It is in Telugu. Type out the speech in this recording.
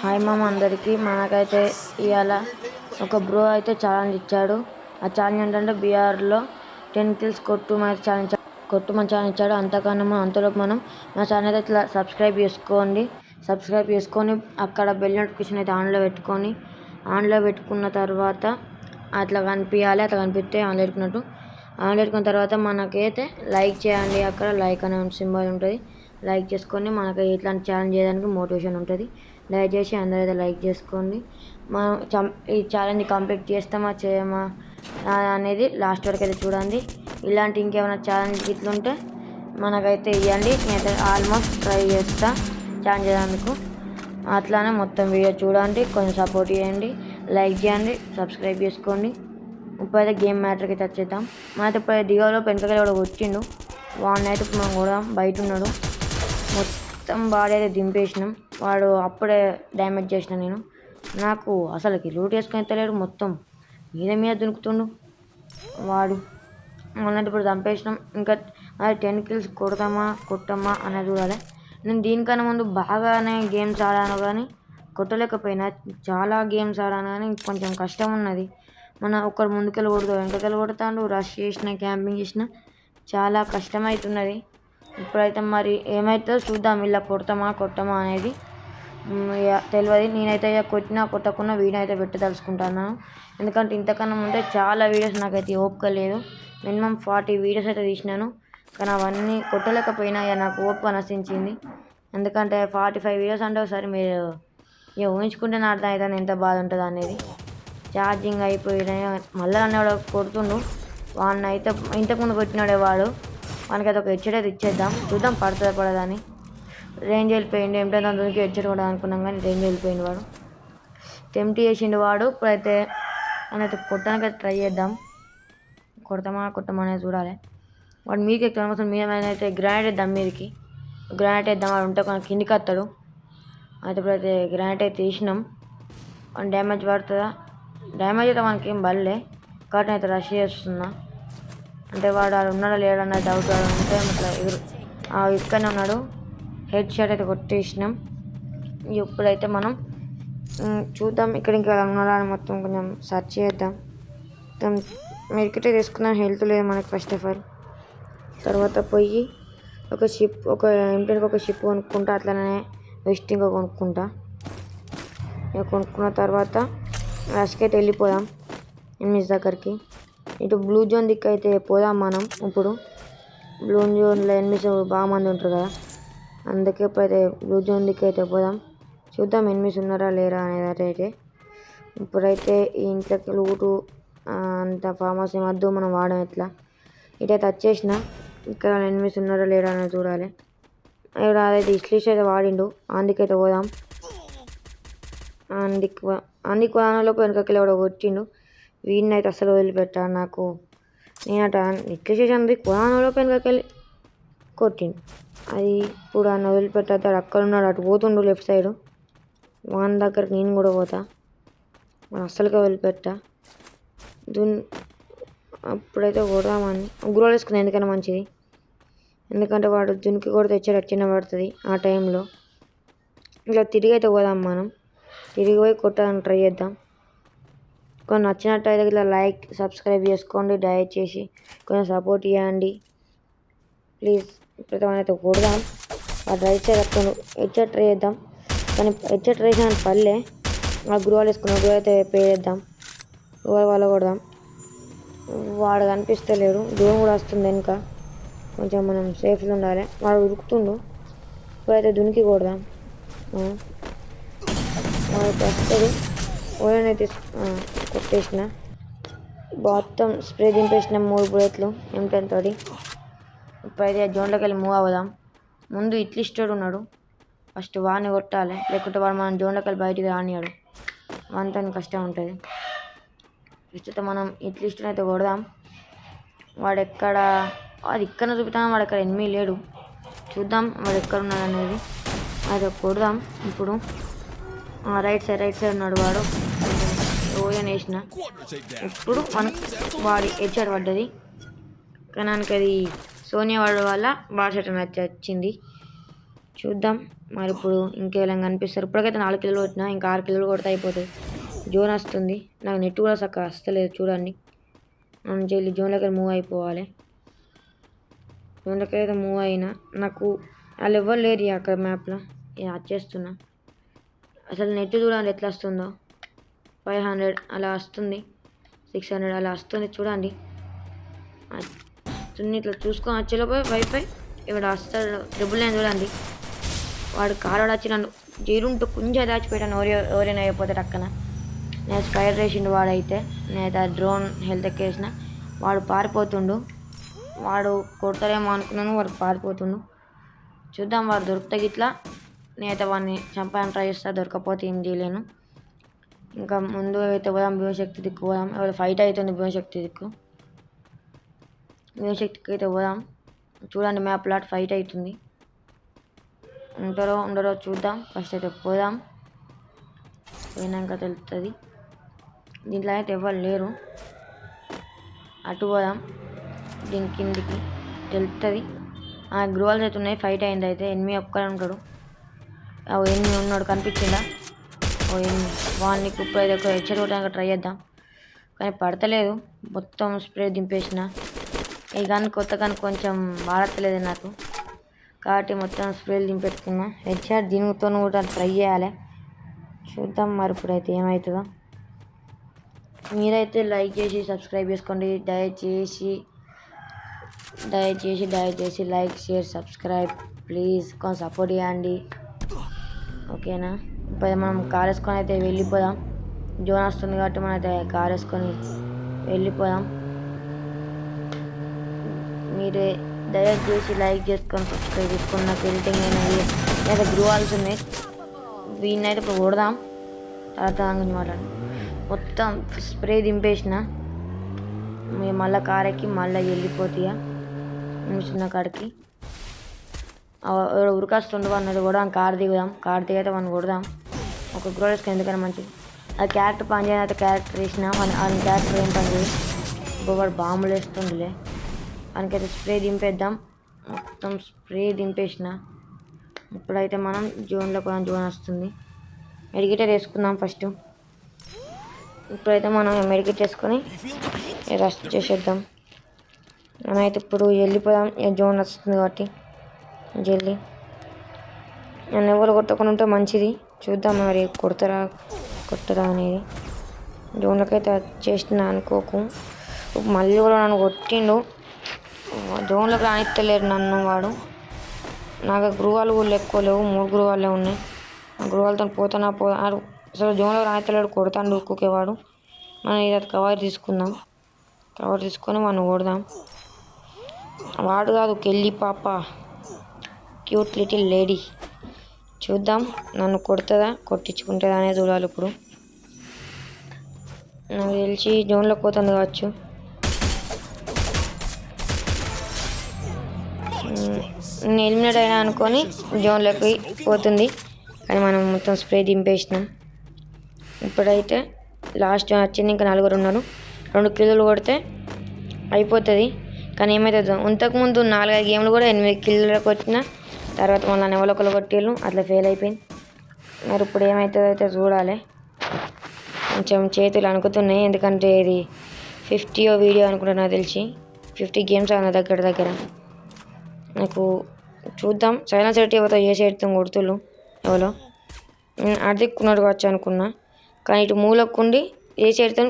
హాయ్ మామ అందరికీ. మనకైతే ఇవాళ ఒక బ్రో అయితే ఛాలెంజ్ ఇచ్చాడు. ఆ ఛాలెంజ్ ఏంటంటే బీఆర్లో 10 కిల్స్ కొట్టుమని ఛాలెంజ్ ఇచ్చాడు. అంతలోపు మనం మా ఛానల్ అయితే ఇట్లా సబ్స్క్రైబ్ చేసుకొని అక్కడ బెల్ నోటిఫికేషన్ అయితే ఆన్లో పెట్టుకున్న తర్వాత అట్లా కనిపించాలి. అట్లా కనిపిస్తే ఆన్లో పెట్టుకున్న తర్వాత మనకైతే లైక్ చేయండి. అక్కడ లైక్ అనే సింబల్ ఉంటుంది. లైక్ చేసుకొని మనకి ఇట్లాంటి ఛాలెంజ్ చేయడానికి మోటివేషన్ ఉంటుంది. దయచేసి అందరూ అయితే లైక్ చేసుకోండి. మనం ఈ ఛాలెంజ్ కంప్లీట్ చేస్తామా చేయమా అనేది లాస్ట్ వరకు అయితే చూడండి. ఇలాంటి ఇంకేమైనా ఛాలెంజ్ ఇట్లుంటే మనకైతే ఇవ్వండి. నేనైతే ఆల్మోస్ట్ ట్రై చేస్తా ఛాలెంజ్ చేయడానికి. అట్లానే మొత్తం వీడియో చూడండి, కొంచెం సపోర్ట్ చేయండి, లైక్ చేయండి, సబ్స్క్రైబ్ చేసుకోండి. ఇప్పుడైతే గేమ్ మ్యాటర్కి టచ్ చేద్దాం. మనైతే ఇప్పుడు దిగోలో పెంకకాయలు కూడా వచ్చిండు. వాడిని అయితే మనం కూడా బయట ఉన్నాడు. మొత్తం బాడీ అయితే దింపేసినాం. వాడు అప్పుడే డ్యామేజ్ చేసిన నాకు అసలుకి లూట్ వేసుకొని తెలియదు. మొత్తం మీద దునుకుతుండు వాడు. మొన్నటి ఇప్పుడు చంపేసినాం. ఇంకా అది 10 కిల్స్ కొట్టమా అనేది చూడాలి. నేను దీనికన్నా ముందు బాగానే గేమ్స్ ఆడాను కానీ కొట్టలేకపోయినా. చాలా గేమ్స్ ఆడాను కానీ కొంచెం కష్టం ఉన్నది. మన ఒకరు ముందుకెళ్ళి వెనకకెళ్ళి కొడతాడు. రష్ చేసిన, క్యాంపింగ్ చేసిన చాలా కష్టమవుతున్నది. ఇప్పుడైతే మరి ఏమవుతుందో చూద్దాం. ఇలా కొట్టమా అనేది తెలియదు. నేనైతే కొట్టకుండా వీడియో అయితే పెట్టదలుచుకుంటున్నాను. ఎందుకంటే ఇంతకన్నా ముందే చాలా వీడియోస్ నాకైతే ఓపిక లేదు. మినిమం 40 వీడియోస్ అయితే తీసినాను కానీ అవన్నీ కొట్టలేకపోయినా నాకు ఓపిక నశించింది. ఎందుకంటే 45 వీడియోస్ అంటే ఒకసారి మీరు ఊహించుకుంటే నా అర్థం అవుతుంది ఎంత బాధ ఉంటుంది అనేది. ఛార్జింగ్ అయిపోయినాయి. మళ్ళీ అన్నవాడు కొడుతుండు. వాడిని అయితే ఇంతకుముందు కొట్టినాడే వాడు. వానికైతే ఒక హెడ్షెట్ అయితే ఇచ్చేద్దాం. చూద్దాం పడుతుందా పడదని. రేంజ్ వెళ్ళిపోయింది. ఏమిటంటే అందుకే హెడ్షెట్ కూడా అనుకున్నాం కానీ రేంజ్ వెళ్ళిపోయింది. వాడు టెంప్ట్ చేసిండు వాడు. ఇప్పుడైతే మనైతే కొట్టడానికి అయితే ట్రై చేద్దాం. కొడతామా అనేది చూడాలి. వాడు మీకు ఎక్కువ కోసం అయితే గ్రానైట్ వేద్దాం. మీదకి గ్రానైట్ వేద్దాం. వాడు ఉంటే కొంచెం కిందికి వస్తాడు. అయితే ఇప్పుడైతే గ్రానైట్ అయితే తీసినాం. డ్యామేజ్ పడుతుందా? డ్యామేజ్ అయితే మనకి ఏం పడలే కాబట్టి అయితే రష్ చేస్తున్నా. అంటే వాడు ఉన్నాడా లేడన్న డౌట్ ఉంటే ఇట్లా ఇక్కడనే ఉన్నాడు. హెడ్ షాట్ అయితే కొట్టేసినాం. ఇప్పుడైతే మనం చూద్దాం ఇక్కడ ఇంకా ఉన్నాడా అని మొత్తం కొంచెం సెర్చ్ చేద్దాం. మొత్తం మెడికటే తీసుకున్నాం. హెల్త్ లేదు మనకి ఫస్ట్ ఆఫ్ ఆల్. తర్వాత పోయి ఒక ఇంటికి ఒక షిప్ కొనుక్కుంటా. అట్లనే వెస్టింగ్ కొనుక్కుంటా. కొనుక్కున్న తర్వాత రష్కి అయితే వెళ్ళిపోదాం ఎనిమిస్ దగ్గరికి. ఇటు బ్లూ జోన్ దిక్కు అయితే పోదాం మనం. ఇప్పుడు బ్లూ జోన్లో ఎనిమిస్ బాగా మంది ఉంటారు కదా, అందుకే ఇప్పుడైతే బ్లూ జోన్ దిక్కు అయితే పోదాం. చూద్దాం ఎనిమిస్ ఉన్నారా లేరా అనేది. అయితే ఇప్పుడైతే ఈ ఇంట్లోకి లూటు అంత ఫార్మస్ ఏమద్దు, మనం వాడడం ఎట్లా. ఇటైతే వచ్చేసిన. ఇక్కడ ఎనిమిస్ ఉన్నారా లేరా అనేది చూడాలి. ఇక్కడ అదైతే ఇస్లిష్ అయితే వాడిండు. అందుకైతే పోదాం. అందుకు వానలోపు వెనకకి కూడా కొట్టిండు. వీడిని అయితే అసలు వదిలిపెట్టాను. నాకు నేనట ఇట్లా చేసాను. కురానలోపు వెనకకెళ్ళి కొట్టిండు. అది ఇప్పుడు అన్న వదిలిపెట్టాడు. అక్కడ ఉన్నాడు. అటు పోతుండు లెఫ్ట్ సైడ్. వాని దగ్గరికి నేను కూడా పోతా. మనం అస్సలుగా వదిలిపెట్టా. అప్పుడైతే కొడదామని ఉగ్రోలు వేసుకున్నాను. ఎందుకైనా మంచిది. ఎందుకంటే వాడు దునికి కూడా తెచ్చాడు. చిన్న పడుతుంది ఆ టైంలో. ఇలా తిరిగి అయితే పోదాం మనం. తిరిగి పోయి కొట్టాలని ట్రై చేద్దాం. కొన్ని నచ్చినట్టయితే ఇట్లా లైక్ సబ్స్క్రైబ్ చేసుకోండి. దయచేసి కొంచెం సపోర్ట్ చేయండి ప్లీజ్. ఇప్పుడైతే మనైతే కొడదాం. వాడు రైట్ సైడ్ వస్తాడు. హెడ్షాట్ ట్రై చేద్దాం కానీ హెడ్షాట్ ట్రై చేయడానికి పల్లె. ఆ గురువాలు వేసుకున్నాం. గురువు అయితే పే చేద్దాం. గురువు వాళ్ళ కొడదాం. వాడు కనిపిస్తలేడు. దూరం కూడా వస్తుంది వెనుక. కొంచెం మనం సేఫ్గా ఉండాలి. వాడు ఉరుకుతుండు. ఇప్పుడైతే దునికి కొడదాం. వాడికి వస్తాడు. ఓడనైతే కొట్టేసిన. మొత్తం స్ప్రే దింపేసిన 3 బుల్లెట్లు M10 తోటి. ఇప్పుడైతే జోన్లోకి వెళ్ళి మూవ్ అవుదాం. ముందు ఇట్లిస్టోడు ఉన్నాడు. ఫస్ట్ వాడిని కొట్టాలి, లేకుంటే వాడు మనం జోన్లోకి వెళ్ళి బయటికి రానియాడు. వానితో కష్టం ఉంటుంది. ఫస్ట్ మనం ఇట్లిస్టోని అయితే కొడదాం. వాడు ఎక్కడ అది ఇక్కడ చూపుతాం. వాడు ఎక్కడ ఎనిమిది లేడు. చూద్దాం వాడు ఎక్కడ ఉన్నాడు అనేది. అది కొడదాం. ఇప్పుడు రైట్ సైడ్ ఉన్నాడు వాడు. ఓయన్ వేసిన. ఇప్పుడు వాడి హెడ్షాట్ పడ్డది. కానీ అది సోనియా వాడి వల్ల బాగా షాట్ వచ్చింది. చూద్దాం మరి ఇప్పుడు ఇంకేమైనా కనిపిస్తారు. ఇప్పటికైతే 4 కిలోలు కొట్టినా, ఇంకా 6 కిలోలు కొడితే అయిపోతుంది. జోన్ వస్తుంది, నాకు నెట్ కూడా చక్కగా వస్తలేదు చూడండి. మనం జల్లి జోన్లోకి మూవ్ అయిపోవాలి. జోన్లోకి అయితే మూవ్ అయినా నాకు వాళ్ళు ఎవ్వరు లేరు అక్కడ మ్యాప్లో. వచ్చేస్తున్నా. అసలు నెట్ చూడండి ఎట్లా వస్తుందో. 500 అలా వస్తుంది, 600 అలా వస్తుంది చూడండి. ఇట్లా చూసుకొని వచ్చేలోపోయి వైఫై ఇక్కడ వస్తాడు. 999 చూడండి. వాడు కారు వచ్చి నన్ను జీరుంటూ కొంచెం దాచిపెట్టాను. ఎవరైనా అయిపోతాడు అక్కన. నేను స్పైర్ వేసిండు వాడైతే. నేనైతే డ్రోన్ హెల్త్ ఎక్కేసిన. వాడు పారిపోతుండు. వాడు కొడతారేమో అనుకున్నాను, వాడు పారిపోతుండు. చూద్దాం వాడు దొరికితే ఇట్లా నేనైతే వాడిని చంపాలని ట్రై చేస్తా. దొరకపోతే ఏం చేయలేను. ఇంకా ముందు అయితే పోదాం, భీమశక్తి దిక్కు పోదాం. ఎవరు ఫైట్ అవుతుంది భీమశక్తి దిక్కు. భీమశక్తికి అయితే పోదాం. చూడండి మ్యాప్ లాట్ ఫైట్ అవుతుంది. ఉంటారో ఉండరో చూద్దాం. ఫస్ట్ అయితే పోదాం, పోయినాక తెలుస్తుంది. దీంట్లో అయితే ఎవరు లేరు. అటు పోదాం, దీని కిందికి తెలుస్తుంది. గ్రూవాల్స్ అయితే ఉన్నాయి. ఫైట్ అయింది అయితే. ఎనిమిది ఒక్కడే ఉంటాడు. ఎనిమిది ఉన్నాడు కనిపించిందా? వాడిని ఇప్పుడు అయితే హెడ్షాట్ కొట్టడానికి ట్రై చేద్దాం, కానీ పడతలేదు. మొత్తం స్ప్రే దింపేసిన. ఈ గన్ కొత్త గన్ కొంచెం వాడతలేదు నాకు, కాబట్టి మొత్తం స్ప్రేలు దింపెట్టుకున్నా. హెడ్షాట్ దీనితో కూడా ట్రై చేయాలి. చూద్దాం మరి ఇప్పుడైతే ఏమవుతుందో. మీరైతే లైక్ చేసి సబ్స్క్రైబ్ చేసుకోండి. దయచేసి లైక్ షేర్ సబ్స్క్రైబ్ ప్లీజ్. కొంచెం సపోర్ట్ చేయండి, ఓకేనా? ఇప్పుడు మనం కార్ వేసుకొని అయితే వెళ్ళిపోదాం. జోన్ వస్తుంది కాబట్టి మనం అయితే కార్ వేసుకొని వెళ్ళిపోదాం. మీరే దయచేసి లైక్ చేసుకొని సబ్స్క్రైబ్ చేసుకొని నాకు ఎడిటింగ్ అయినది. లేదా గ్రూవాల్స్ ఉన్నాయి, వీడిని అయితే ఇప్పుడు కొడదాం. తర్వాత గురించి మాట్లాడు. మొత్తం స్ప్రే దింపేసిన. మేము మళ్ళీ కార్ ఎక్కి మళ్ళీ వెళ్ళిపోతాయా చిన్న కాడికి. ఉరికొస్తుండు అన్నది కూడా కార్ దిగుదాం. కార్ దిగైతే మనం కొడదాం. ఒక గ్రూవల్ వేసుకొని ఎందుకైనా మంచిది. అది క్యారెక్టర్ పని చేయని అయితే క్యారెక్టర్ వేసిన. వాళ్ళ క్యారెక్టర్ ఏం పని చేయదు. వాడు బాంబులు వేస్తుందిలే. మనకైతే స్ప్రే దింపేద్దాం. మొత్తం స్ప్రే దింపేసిన. ఇప్పుడైతే మనం జోన్లో కూడా జోన్ వస్తుంది. మెడికేటర్ వేసుకుందాం ఫస్ట్. ఇప్పుడైతే మనం మెడికేట్ వేసుకొని రెస్ట్ చేసేద్దాం. మనమైతే ఇప్పుడు వెళ్ళిపోదాం. జోన్ వస్తుంది కాబట్టి జల్దీ. నన్ను ఎవరు కొట్టకుండా ఉంటే మంచిది. చూద్దాం మరి కొట్టరా అనేది. జోన్లోకి అయితే చేసిన అనుకోకు. మళ్ళీ కూడా నన్ను కొట్టిండు. జోన్లోకి రానిస్తలేరు నన్ను వాడు. నాకు గృహాలు కూడా ఎక్కువ లేవు, 3 గృహాలే ఉన్నాయి. ఆ గృహాలతో పోతానా అసలు జోన్లో రానిస్తలేడు. కొడతాను ఊరుకోకేవాడు. మనం ఇది కవర్ తీసుకుందాం. కవర్ తీసుకొని మనం కొడదాం. వాడు కాదు, కెళ్ళి పాప, క్యూట్ లిటిల్ లేడీ. చూద్దాం నన్ను కొడుతుందా కొట్టించుకుంటుందా అనేది చూడాలి. ఇప్పుడు నాకు తెలిసి జోన్లోకి పోతుంది కావచ్చు. నేను ఎలిమినేట్ అయినా అనుకొని జోన్లోకి పోతుంది, కానీ మనం మొత్తం స్ప్రే దింపేసినాం. ఇప్పుడైతే లాస్ట్ జోన్ వచ్చింది. ఇంకా 4 ఉన్నారు. 2 కిల్లులు కొడితే అయిపోతుంది. కానీ ఏమవుతుందో, ఇంతకుముందు 4-5 గేమ్లు కూడా 8 కిల్లులకు వచ్చిన తర్వాత మళ్ళీ ఎవరొకరు కొట్టిళ్ళు, అట్లా ఫెయిల్ అయిపోయింది. మరి ఇప్పుడు ఏమవుతుందో అయితే చూడాలి. కొంచెం చేతులు అనుకుతున్నాయి, ఎందుకంటే ఇది 50 వీడియో అనుకుంటున్నా. తెలిసి 50 గేమ్స్ అన్న దగ్గర నాకు. చూద్దాం. సైలెన్స్ పెట్టి ఎవరితో చేసేడుతాం కొడుతుళ్ళు. ఎవరో అర్థిక్కున్నాడు కావచ్చు అనుకున్నా, కానీ ఇటు మూలకుండి చేసేడుతాం